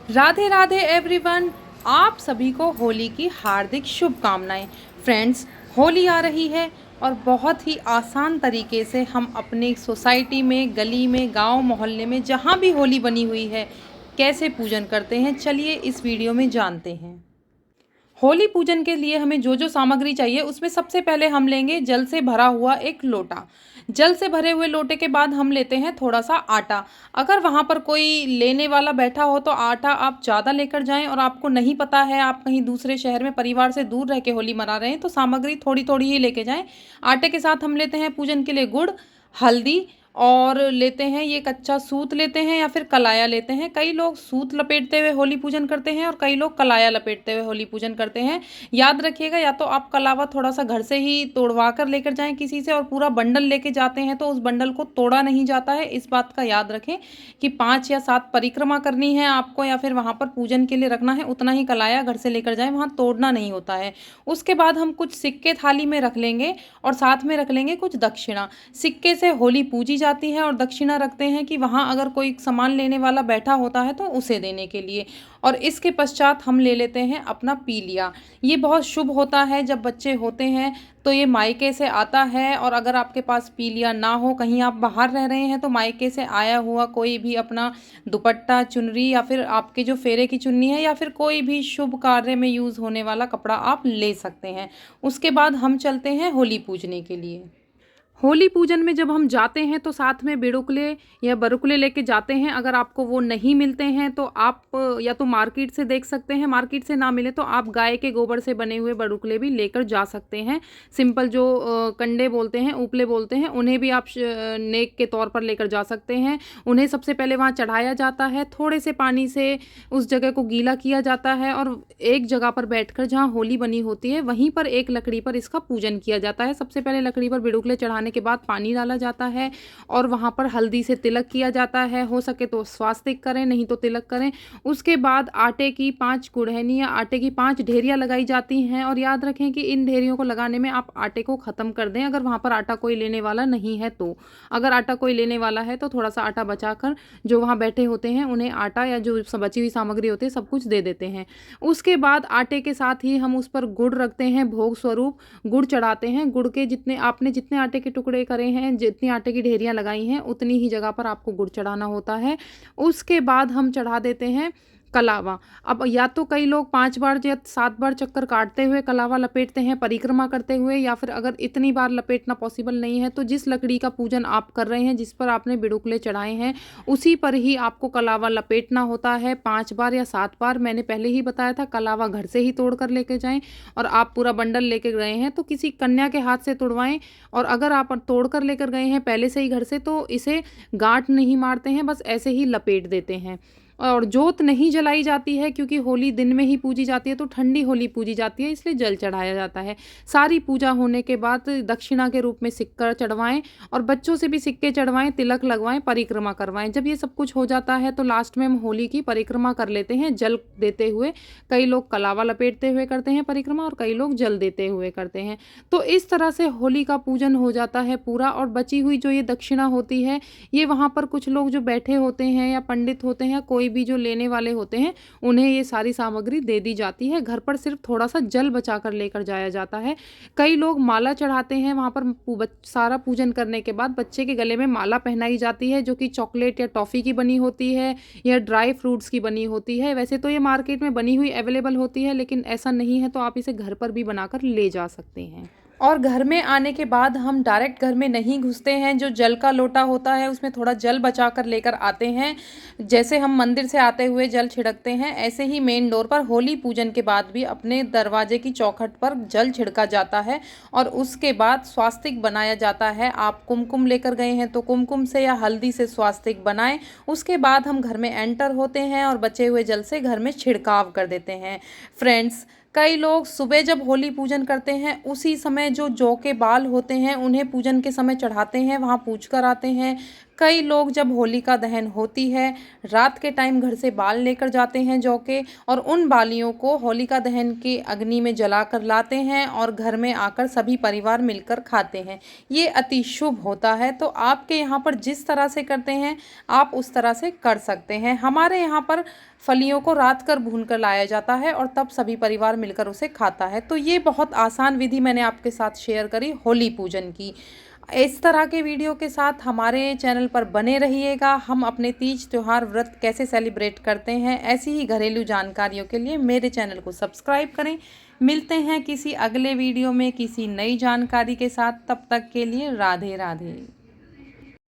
Radhe Radhe everyone. आप सभी को होली की हार्दिक शुभकामनाएं। फ्रेंड्स, होली आ रही है और बहुत ही आसान तरीके से हम अपने सोसाइटी में, गली में, गांव मोहल्ले में जहां भी होली बनी हुई है, कैसे पूजन करते हैं, चलिए इस वीडियो में जानते हैं। होली पूजन के लिए हमें जो जो सामग्री चाहिए उसमें सबसे पहले हम लेंगे जल से भरा हुआ एक लोटा। जल से भरे हुए लोटे के बाद हम लेते हैं थोड़ा सा आटा। अगर वहाँ पर कोई लेने वाला बैठा हो तो आटा आप ज़्यादा लेकर जाएं, और आपको नहीं पता है, आप कहीं दूसरे शहर में परिवार से दूर रह के होली मना रहे हैं, तो सामग्री थोड़ी थोड़ी ही लेके जाएं। आटे के साथ हम लेते हैं पूजन के लिए गुड़, हल्दी, और लेते हैं ये कच्चा सूत लेते हैं या फिर कलाया लेते हैं। कई लोग सूत लपेटते हुए होली पूजन करते हैं और कई लोग कलाया लपेटते हुए होली पूजन करते हैं। याद रखिएगा, या तो आप कलावा थोड़ा सा घर से ही तोड़वा कर लेकर जाएं किसी से, और पूरा बंडल लेके जाते हैं तो उस बंडल को तोड़ा नहीं जाता है। इस बात का याद रखें कि 5 या 7 परिक्रमा करनी है आपको, या फिर वहाँ पर पूजन के लिए रखना है, उतना ही कलाया घर से लेकर जाएं, वहाँ तोड़ना नहीं होता है। उसके बाद हम कुछ सिक्के थाली में रख लेंगे और साथ में रख लेंगे कुछ दक्षिणा। सिक्के से होली पूजी जाती है और दक्षिणा रखते हैं कि वहाँ अगर कोई सामान लेने वाला बैठा होता है तो उसे देने के लिए। और इसके पश्चात हम ले लेते हैं अपना पीलिया। ये बहुत शुभ होता है, जब बच्चे होते हैं तो ये मायके से आता है। और अगर आपके पास पीलिया ना हो, कहीं आप बाहर रह रहे हैं, तो मायके से आया हुआ कोई भी अपना दुपट्टा, चुनरी, या फिर आपके जो फेरे की चुन्नी है, या फिर कोई भी शुभ कार्य में यूज़ होने वाला कपड़ा आप ले सकते हैं। उसके बाद हम चलते हैं होली पूजने के लिए। होली पूजन में जब हम जाते हैं तो साथ में बिड़ुकले या बरुकले लेके जाते हैं। अगर आपको वो नहीं मिलते हैं तो आप या तो मार्केट से देख सकते हैं, मार्केट से ना मिले तो आप गाय के गोबर से बने हुए बरुकले भी लेकर जा सकते हैं। सिंपल जो कंडे बोलते हैं, उपले बोलते हैं, उन्हें भी आप नेक के तौर पर लेकर जा सकते हैं। उन्हें सबसे पहले वहाँ चढ़ाया जाता है, थोड़े से पानी से उस जगह को गीला किया जाता है, और एक जगह पर बैठकर जहाँ होली बनी होती है वहीं पर एक लकड़ी पर इसका पूजन किया जाता है। सबसे पहले लकड़ी पर बिड़ुकले चढ़ाने के बाद पानी डाला जाता है और वहाँ पर हल्दी से तिलक किया जाता है। हो सके तो स्वास्तिक करें, नहीं तो तिलक करें। उसके बाद आटे की 5 गुड़हनी या आटे की 5 ढेरियाँ लगाई जाती हैं, और याद रखें कि इन ढेरियों को लगाने में आप आटे को ख़त्म कर दें, अगर वहाँ पर आटा कोई लेने वाला नहीं है तो। अगर आटा कोई लेने वाला है तो थोड़ा सा आटा बचाकर जो वहाँ बैठे होते हैं उन्हें आटा या जो बची हुई सामग्री होती है सब कुछ दे देते हैं। उसके बाद आटे के साथ ही हम उस पर गुड़ रखते हैं, भोग स्वरूप गुड़ चढ़ाते हैं। गुड़ के जितने आटे के टुकड़े करे हैं, जितनी आटे की ढेरियाँ लगाई हैं, उतनी ही जगह पर आपको गुड़ चढ़ाना होता है। उसके बाद हम चढ़ा देते हैं कलावा। अब या तो कई लोग 5 बार या 7 बार चक्कर काटते हुए कलावा लपेटते हैं परिक्रमा करते हुए, या फिर अगर इतनी बार लपेटना पॉसिबल नहीं है तो जिस लकड़ी का पूजन आप कर रहे हैं, जिस पर आपने बिड़ुकले चढ़ाए हैं, उसी पर ही आपको कलावा लपेटना होता है 5 बार या 7 बार। मैंने पहले ही बताया था, कलावा घर से ही तोड़ कर लेके जाएं, और आप पूरा बंडल लेके गए हैं तो किसी कन्या के हाथ से तोड़वाएं। और अगर आप तोड़ कर लेकर गए हैं पहले से ही घर से, तो इसे गांठ नहीं मारते हैं, बस ऐसे ही लपेट देते हैं। और जोत नहीं जलाई जाती है, क्योंकि होली दिन में ही पूजी जाती है, तो ठंडी होली पूजी जाती है, इसलिए जल चढ़ाया जाता है। सारी पूजा होने के बाद दक्षिणा के रूप में सिक्का चढ़वाएं, और बच्चों से भी सिक्के चढ़वाएं, तिलक लगवाएं, परिक्रमा करवाएं। जब ये सब कुछ हो जाता है तो लास्ट में हम होली की परिक्रमा कर लेते हैं जल देते हुए। कई लोग कलावा लपेटते हुए करते हैं परिक्रमा, और कई लोग जल देते हुए करते हैं। तो इस तरह से होली का पूजन हो जाता है पूरा। और बची हुई जो ये दक्षिणा होती है, ये वहाँ पर कुछ लोग जो बैठे होते हैं या पंडित होते हैं या कोई भी जो लेने वाले होते हैं, उन्हें ये सारी सामग्री दे दी जाती है। घर पर सिर्फ थोड़ा सा जल बचा कर लेकर जाया जाता है। कई लोग माला चढ़ाते हैं, वहाँ पर सारा पूजन करने के बाद बच्चे के गले में माला पहनाई जाती है, जो कि चॉकलेट या टॉफ़ी की बनी होती है या ड्राई फ्रूट्स की बनी होती है। वैसे तो ये मार्केट में बनी हुई अवेलेबल होती है, लेकिन ऐसा नहीं है तो आप इसे घर पर भी बनाकर ले जा सकते हैं। और घर में आने के बाद हम डायरेक्ट घर में नहीं घुसते हैं। जो जल का लोटा होता है उसमें थोड़ा जल बचा कर लेकर आते हैं। जैसे हम मंदिर से आते हुए जल छिड़कते हैं, ऐसे ही मेन डोर पर होली पूजन के बाद भी अपने दरवाजे की चौखट पर जल छिड़का जाता है, और उसके बाद स्वास्तिक बनाया जाता है। आप कुमकुम लेकर गए हैं तो कुमकुम से या हल्दी से स्वास्तिक बनाएं। उसके बाद हम घर में एंटर होते हैं और बचे हुए जल से घर में छिड़काव कर देते हैं। फ्रेंड्स, कई लोग सुबह जब होली पूजन करते हैं उसी समय जो जौ के बाल होते हैं उन्हें पूजन के समय चढ़ाते हैं, वहाँ पूज कर आते हैं। कई लोग जब होलिका दहन होती है, रात के टाइम घर से बाल लेकर जाते हैं जौ के, और उन बालियों को होलिका दहन के अग्नि में जलाकर लाते हैं और घर में आकर सभी परिवार मिलकर खाते हैं। ये अति शुभ होता है। तो आपके यहाँ पर जिस तरह से करते हैं आप उस तरह से कर सकते हैं। हमारे यहाँ पर फलियों को रात कर भून कर लाया जाता है और तब सभी परिवार मिलकर उसे खाता है। तो ये बहुत आसान विधि मैंने आपके साथ शेयर करी होली पूजन की। इस तरह के वीडियो के साथ हमारे चैनल पर बने रहिएगा। हम अपने तीज त्योहार व्रत कैसे सेलिब्रेट करते हैं, ऐसी ही घरेलू जानकारियों के लिए मेरे चैनल को सब्सक्राइब करें। मिलते हैं किसी अगले वीडियो में किसी नई जानकारी के साथ। तब तक के लिए राधे राधे।